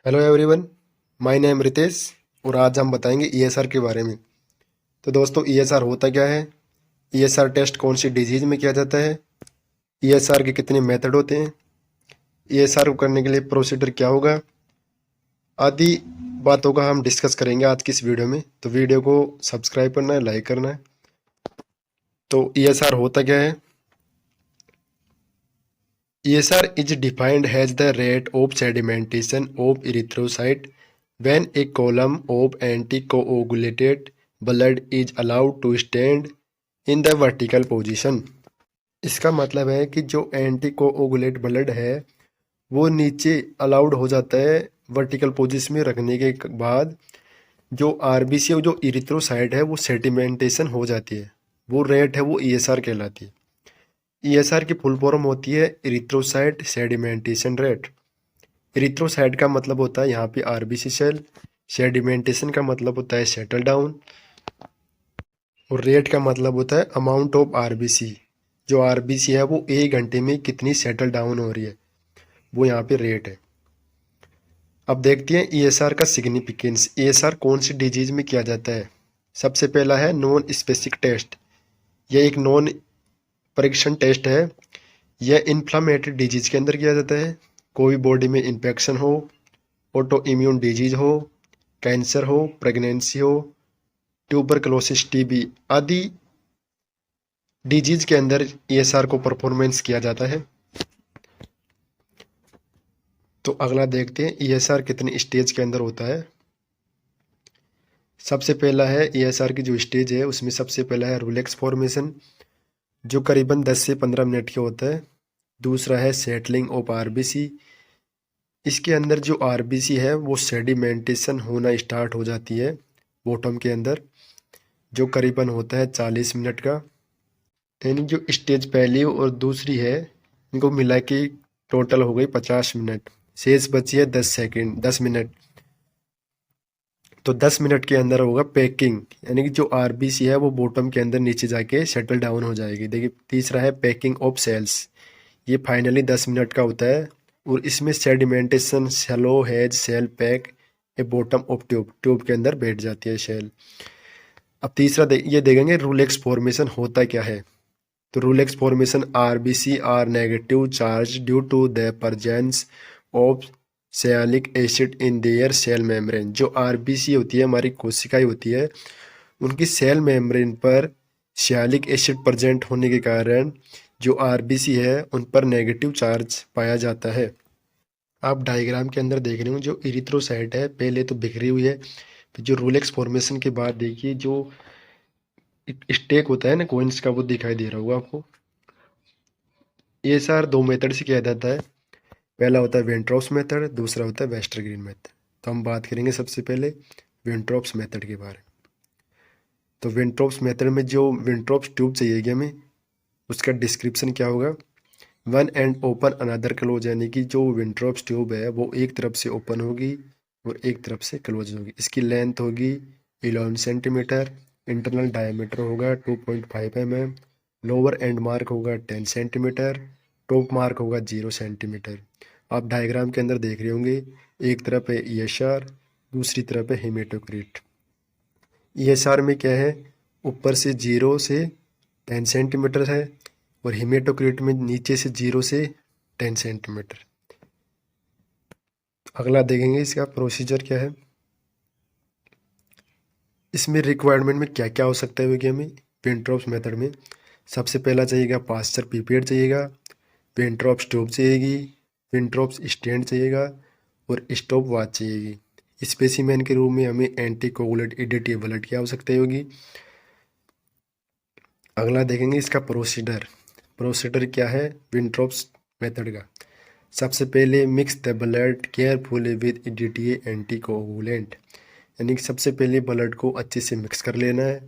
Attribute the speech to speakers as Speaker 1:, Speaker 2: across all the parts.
Speaker 1: Hello everyone, my name Ritesh और आज हम बताएंगे ईएसआर के बारे में। तो दोस्तों, ईएसआर होता क्या है, ईएसआर टेस्ट कौन सी डिजीज में किया जाता है, ईएसआर के कितने मेथड होते हैं, ईएसआर को करने के लिए प्रोसीजर क्या होगा, आदि बातों का हम डिस्कस करेंगे आज की इस वीडियो में। तो वीडियो को सब्सक्राइब करना है, लाइक करना है। तो ईएसआर होता क्या है? ESR is defined as the rate of sedimentation of erythrocyte when a column of anticoagulated blood is allowed to stand in the vertical position। इसका मतलब है कि जो एंटीकोओगुलेट ब्लड है वो नीचे अलाउड हो जाता है वर्टिकल पोजीशन में रखने के बाद। जो आरबीसी और जो इरिथ्रोसाइट है वो सेडिमेंटेशन हो जाती है, वो रेट है वो ईएसआर कहलाती है। ईएसआर की फुल फॉर्म होती है इरिथ्रोसाइट सेडिमेंटेशन रेट। इरिथ्रोसाइट का मतलब होता है यहाँ पे आरबीसी सेल, सेडिमेंटेशन का मतलब होता है सेटल डाउन, और रेट का मतलब होता है अमाउंट ऑफ आरबीसी। जो आरबीसी है वो एक घंटे में कितनी सेटल डाउन हो रही है, वो यहाँ पे रेट है। अब देखते हैं ईएसआर का सिग्निफिकेंस। ईएसआर कौन सी डिजीज में किया जाता है? सबसे पहला है नॉन स्पेसिफिक टेस्ट। यह एक नॉन परीक्षण टेस्ट है। यह इन्फ्लामेटरी डिजीज के अंदर किया जाता है। कोई बॉडी में इन्फेक्शन हो, ऑटो इम्यून डिजीज हो, कैंसर हो, प्रेगनेंसी हो, ट्यूबरकुलोसिस, टीबी आदि डिजीज के अंदर ईएसआर को परफॉर्मेंस किया जाता है। तो अगला देखते हैं ईएसआर कितने स्टेज के अंदर होता है। सबसे पहला है ईएसआर की जो स्टेज है उसमें सबसे पहला है रिलैक्स फॉर्मेशन, जो करीबन 10 से 15 मिनट का होता है। दूसरा है सेटलिंग ऑफ आरबीसी। इसके अंदर जो आरबीसी है वो सेडिमेंटेशन होना स्टार्ट हो जाती है बॉटम के अंदर, जो करीबन होता है 40 मिनट का। यानी जो स्टेज पहली और दूसरी है इनको मिला के टोटल हो गई 50 मिनट। शेष बची है 10 मिनट। तो 10 मिनट के अंदर होगा पैकिंग, यानी कि जो आरबीसी है वो बॉटम के अंदर नीचे जाके सेटल डाउन हो जाएगी। देखिए, तीसरा है पैकिंग ऑफ सेल्स। ये फाइनली 10 मिनट का होता है और इसमें sedimentation shallow has cell pack a bottom of tube के अंदर बैठ जाती है सेल। अब तीसरा ये देखेंगे रूलेक्स फॉर्मेशन होता क्या है। तो rouleaux formation RBC are negative charge due to the presence of sialic acid in their cell membrane. जो आरबीसी होती है, हमारी कोशिकाएं होती है, उनकी सेल मेम्ब्रेन पर सियालिक एसिड प्रेजेंट होने के कारण जो आरबीसी है उन पर नेगेटिव चार्ज पाया जाता है। आप डायग्राम के अंदर देख रहे हो जो इरिथ्रोसाइट है पहले तो बिखरी हुई है, फिर जो रूलेक्स फॉर्मेशन के बाद देखिए जो स्टेक होता है ना कोइंस का, वो दिखाई दे रहा होगा आपको। ये सार दो मेथड से किया जाता है। पहला होता है वेंट्रोप्स मेथड, दूसरा होता है वेस्टरग्रीन मेथड। तो हम बात करेंगे सबसे पहले वेंट्रोप्स मेथड के बारे में। तो वेंट्रोप्स मेथड में जो वेंट्रोप्स ट्यूब चाहिएगी हमें, उसका डिस्क्रिप्शन क्या होगा। One and open another close, यानी कि जो वेंट्रोप्स ट्यूब है वो एक तरफ से ओपन होगी और एक तरफ से क्लोज होगी। इसकी लेंथ होगी 11 सेंटीमीटर, इंटरनल डायमीटर होगा 2.5 mm, लोअर एंड मार्क होगा 10 सेंटीमीटर, टॉप मार्क होगा 0 सेंटीमीटर। आप डायग्राम के अंदर देख रहे होंगे, एक तरफ है ईएसआर, दूसरी तरफ है हेमेटोक्रिट। ईएसआर में क्या है, ऊपर से 0 से 10 सेंटीमीटर है और हेमेटोक्रिट में नीचे से 0 से 10 सेंटीमीटर। अगला देखेंगे इसका प्रोसीजर क्या है। इसमें रिक्वायरमेंट में क्या क्या हो सकता है कि हमें वेंट्रोप्स मेथड में सबसे पहला चाहिएगा पास्चर पीपेट चाहिएगा, वेंट्रोप्स ट्यूब चाहिएगी, वेंट्रोप्स स्टैंड चाहिएगा और स्टॉप वॉच चाहिएगी। स्पेसिमेन के रूप में हमें एंटीकोगुलेट एडिटिव ब्लड की आवश्यकता होगी। अगला देखेंगे इसका प्रोसीडर। प्रोसीडर क्या है वेंट्रोप्स मेथड का। सबसे पहले mix the blood carefully with EDTA anticoagulant, यानी कि सबसे पहले ब्लड को अच्छे से मिक्स कर लेना है।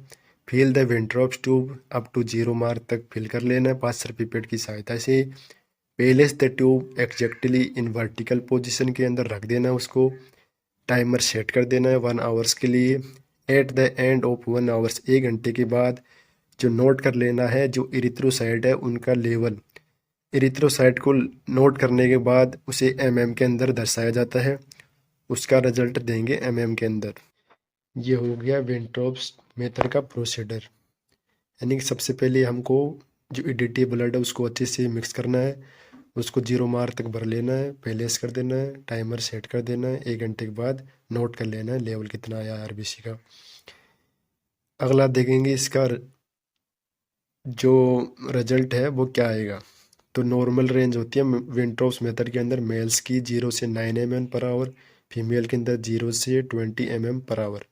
Speaker 1: Fill the Wintrobe's tube up to 0 mark तक फिल कर लेना है पास्चर पिपेट की सहायता से। Place the tube exactly in vertical position के अंदर रख देना है उसको। टाइमर सेट कर देना है 1 आवर्स के लिए। At the end of 1 hours, 1 घंटे के बाद जो नोट कर लेना है जो इरिथ्रोसाइट है उनका लेवल। इरिथ्रोसाइट को नोट करने के बाद उसे MM के अंदर दर्शाया जाता है। उसका रिजल्ट देंगे के अंदर। ये हो गया वेंट्रोप्स मेथड का प्रोसीडर। यानी कि सबसे पहले हमको जो ईडीटी ब्लड है उसको अच्छे से मिक्स करना है, उसको 0 मार तक भर लेना है, पहलेस कर देना है, टाइमर सेट कर देना है, 1 घंटे के बाद नोट कर लेना है लेवल कितना आया आरबीसी का। अगला देखेंगे इसका जो रिजल्ट है वो क्या आएगा। तो नॉर्मल रेंज होती है विंट्रोप्स मेथड के अंदर मेल्स की 0 से 9 mm पर आवर, फीमेल के अंदर 0 से 20 mm पर आवर।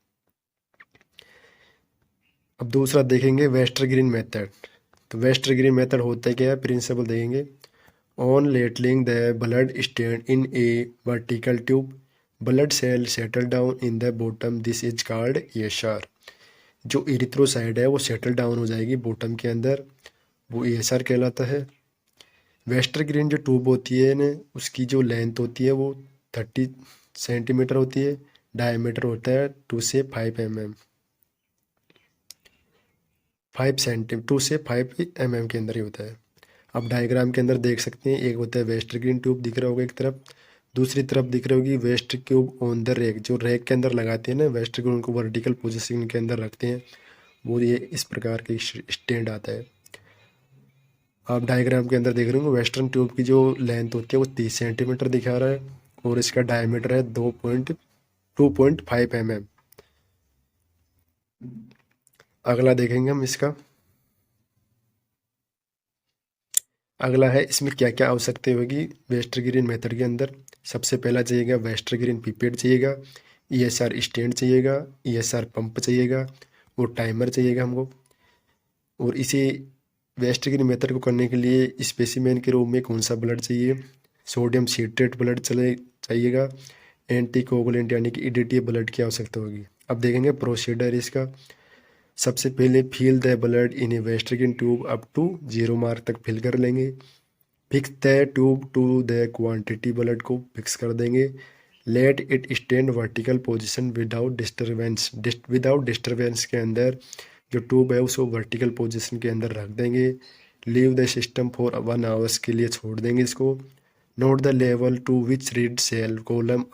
Speaker 1: अब दूसरा देखेंगे वेस्टर ग्रीन मेथड। तो वेस्टर ग्रीन मेथड होता क्या है, प्रिंसिपल देखेंगे। On letting the blood stand in a vertical tube, blood cell settle down in the bottom, this is called ESR। जो इरिथ्रोसाइड है वो सेटल डाउन हो जाएगी बॉटम के अंदर, वो ESR कहलाता है। वेस्टर ग्रीन जो ट्यूब होती है ना, उसकी जो लेंथ होती है वो 30 सेंटीमीटर होती है, डायमीटर होता है 2 से 5 mm, 2 से 5 mm के अंदर ही होता है। आप डायग्राम के अंदर देख सकते हैं, एक होता है वेस्टर ग्रीन ट्यूब दिख रहा होगा एक तरफ, दूसरी तरफ दिख रही होगी west tube on the rack. जो रैक के अंदर लगाते हैं ना वेस्टर ग्रीन को वर्टिकल पोजीशन के अंदर रखते हैं, वो ये इस प्रकार के स्टैंड आता है। आप डायग्राम के अंदर देख रहे होंगे वेस्टर्न ट्यूब की जो लेंथ होती है वो 30 सेंटीमीटर दिखा रहा है और इसका डायमीटर है 2.5 mm। अगला देखेंगे हम इसका। अगला है इसमें क्या क्या आवश्यकता होगी वेस्टर ग्रीन मेथड के अंदर। सबसे पहला चाहिएगा वेस्टर ग्रीन पिपेट चाहिएगा, ESR स्टैंड चाहिएगा, ESR पंप चाहिएगा और टाइमर चाहिएगा हमको। और इसे वेस्ट ग्रीन मेथड को करने के लिए स्पेसिमेन के रूप में कौन सा ब्लड चाहिए, सोडियम सिट्रेट ब्लड चाहिएगा, एंटी कोगुलेंट यानी कि EDTA ब्लड की आवश्यकता होगी। अब देखेंगे प्रोसीडर इसका। सबसे पहले fill the blood in a Westergren tube up to 0 mark तक फिल कर लेंगे। Fix the tube to the quantity blood को फिक्स कर देंगे। Let it stand vertical position without disturbance. Without disturbance के अंदर जो ट्यूब है उसको वर्टिकल पोजीशन के अंदर रख देंगे। Leave the system for 1 hours के लिए छोड़ देंगे इसको। Note the level to which red cell column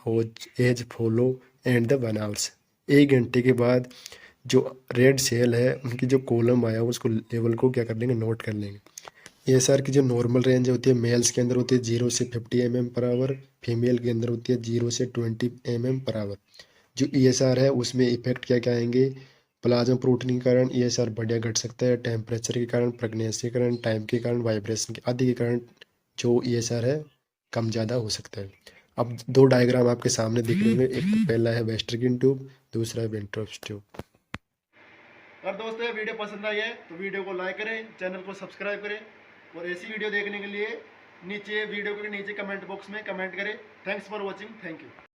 Speaker 1: as follow and the 1 hours. 1 घंटे के बाद जो रेड सेल है उनकी जो कॉलम आया उसको लेवल को क्या कर लेंगे, नोट कर लेंगे। ESR की जो नॉर्मल रेंज होती है मेल्स के अंदर होती है 0 से 50 mm/आवर, फीमेल के अंदर होती है 0 से 20 mm/आवर। जो ESR है उसमें इफेक्ट क्या क्या आएंगे, प्लाज्मा प्रोटीन के कारण ESR बढ़िया घट सकता है, टेम्परेचर के कारण, प्रेगनेंसी के कारण, टाइम के कारण, वाइब्रेशन के आदि के कारण जो ESR है कम ज़्यादा हो सकता है। अब दो डायग्राम आपके सामने दिख रहे होंगे, एक तो पहला है वेस्टर्गिन ट्यूब, दूसरा है वेंट्रोप्स ट्यूब।
Speaker 2: अगर दोस्तों ये वीडियो पसंद आई है तो वीडियो को लाइक करें, चैनल को सब्सक्राइब करें और ऐसी वीडियो देखने के लिए नीचे वीडियो के नीचे कमेंट बॉक्स में कमेंट करें। Thanks for watching, thank you.